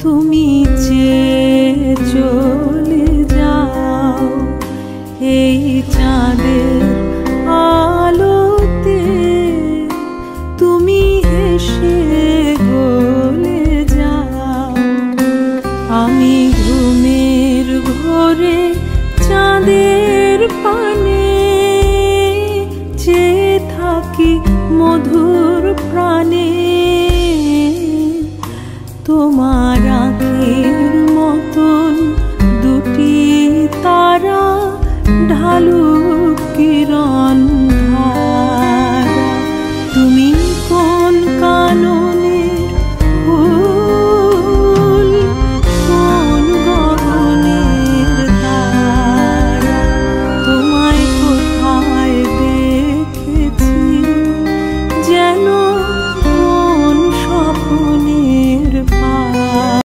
তুমি যে চলে যাও এই চাঁদের আলোতে, তুমি হেসে গলে যাও। আমি ঘুমের ঘোরে চাঁদের পানে চেয়ে থাকি মধুর প্রাণে। তোমার আঁখের মতন দুটি তারা ঢালুক কিরণ